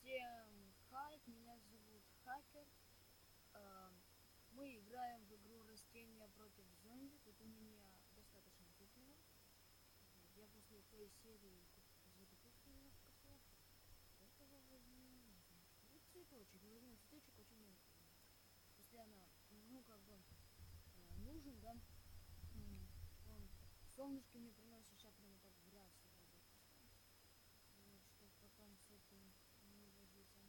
Всем хай, меня зовут Хакер. Мы играем в игру растения против зомби. Тут у меня достаточно куплено. Я после той серии закупился немножко всего. Этого возьмем. Вот цветочек. Возьмем цветочек, очень мне постоянно, нужен, да. Он солнышки мне приносит, сейчас прямо так в ряд сюда запустим. Вот, чтобы потом с этим не возиться.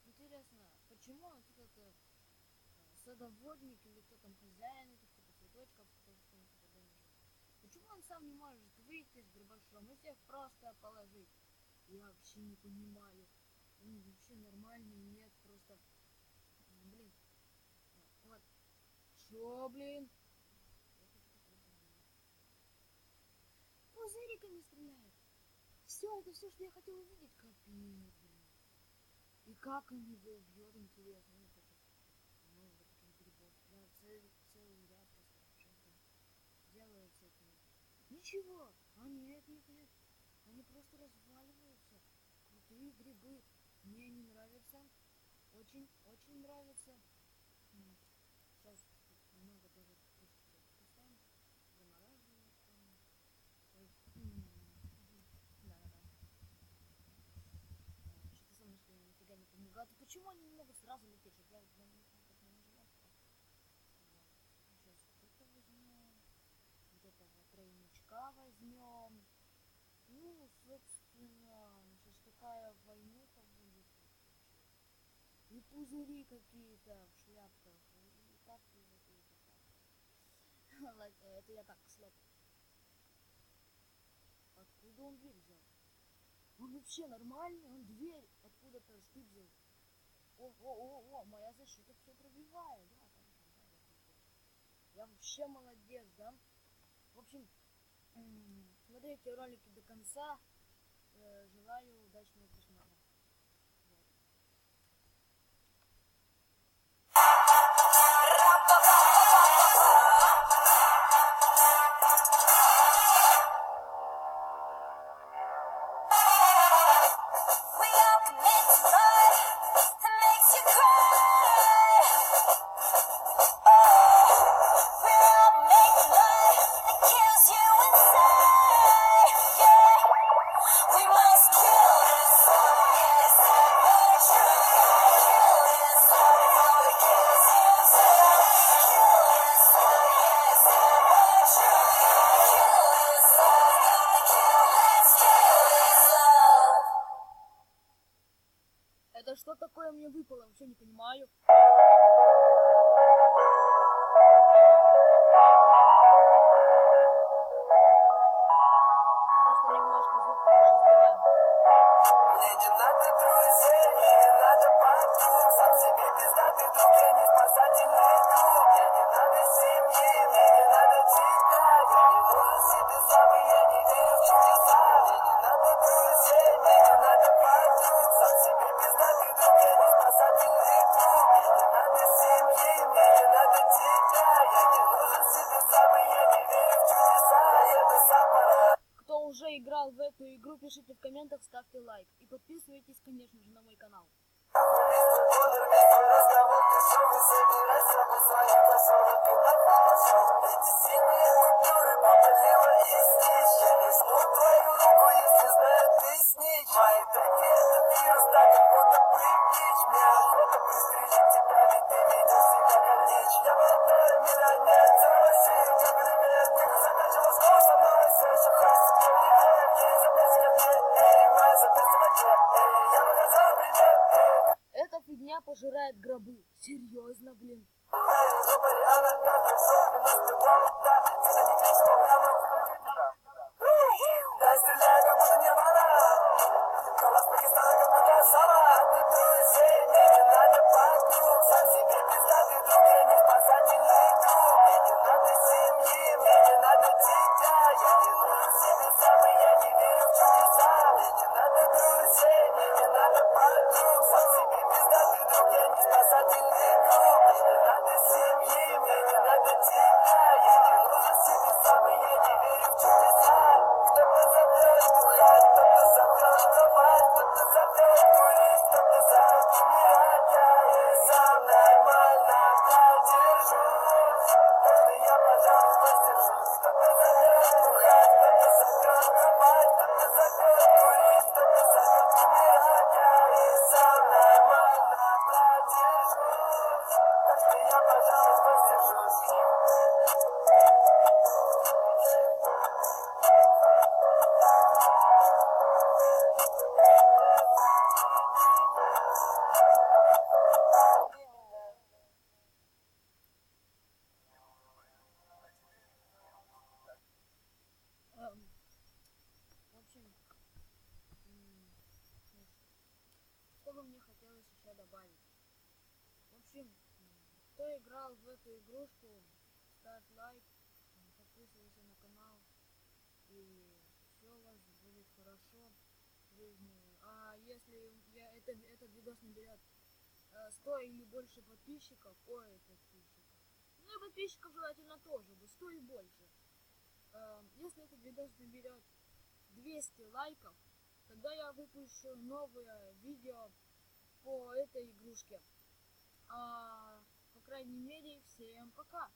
Интересно, почему он тут это садоводник или кто там хозяин этих типа цветочков, кто в каком-то доме живет? Почему он сам не может выйти с грибашом и всех просто положить? Я вообще не понимаю. Он вообще нормальный, нет, просто... Блин. Вот. Чё, блин? Пузыриками стреляет. Все, это все, что я хотел увидеть. Капец, блин. И как он его убьет, интересно. Вот это. Много таких грибов. Да, целый ряд просто. Что там делают с этими? Ничего. А нет. Они просто разваливаются. Крутые грибы. Мне они нравятся. Очень нравится. Сейчас немного тоже поставим. Замораживаем. Ой. Да. Что-то солнышко нифига не помогает. И почему они не могут сразу лететь? Чтобы я на них никак не нажимал. Вот. Сейчас это возьмем. Вот этого тройничка возьмем. Ну, собственно, сейчас такая войнуха будет. И пузыри какие-то в шляпках. И тапки какие-то тапки. Это я так, слеп. Откуда он дверь взял? Он вообще нормальный, он дверь откуда-то спиздил. О, моя защита все пробивает, да, конечно, да, я крутой. Я вообще молодец, да. В общем, смотрите ролики до конца. Желаю удачного просмотра. Это что такое мне выпало? Вообще не понимаю. Просто немножко звук тоже сделаем. Мне не надо друзей, мне не надо подруг. Сам себе пиздатый друг, я не спасательный друг. Мне не надо семьи, мне не надо тебя. Я не нужен себе сам, и я не верю в чудеса. Мне не надо друзей, мне не надо подруг. Сам себе пиздатый друг, я не спасательный друг. Мне не надо семьи, мне не надо тебя. Я не нужен себе сам, и я не верю в чудеса. Я до сапора. Кто уже играл в эту игру, пишите в комментах, ставьте лайк. И подписывайтесь, конечно же, на мой канал. Эти синие купюры попалила и снись. Я не жму твою руку, если знаю ты снич. Мои треки это вирус, так как будто привлечь. Мне охота пристрелить тебя, ведь ты видел себя как дичь. Я молодой миллионер, целый Россию тебе привет. Ты заканчивал школу со мной, все еще хочешь себе универ. Ей запрещи ко мне, эй, моя запрещи ко мне, эй, я показал привет, эй. Эта фигня пожирает гробы. Серьезно, блин. Зомбари, она как зомби, мы сбиваем, да. Тебя не вижу, я могу. Дай стреляй, как будто не вора. Голос Пакистана, как будто сама. Ты друзей, мне не надо подруг. Сам себе пиздатый друг, я не спасательный друг. Мне не надо семьи, мне не надо тебя. Я не нужен себе сам, и я не верю в чудеса. Мне не надо друзей, мне не надо подруг. Сам себе пиздатый друг, я не спасательный друг. Мне не надо семьи, мне не надо тебя. Я не нужен себе сам, и я не верю в чудеса. Кто-то забрал бухать, кто-то забрал кровать, кто-то общем, кто играл в эту игрушку, ставь лайк, подписывайся на канал, и все у вас будет хорошо в жизни. А если этот видос наберет 100 или больше подписчиков, ну и подписчиков желательно тоже, 100 и больше. Если этот видос наберет 200 лайков, тогда я выпущу новое видео по этой игрушке. По крайней мере, всем пока!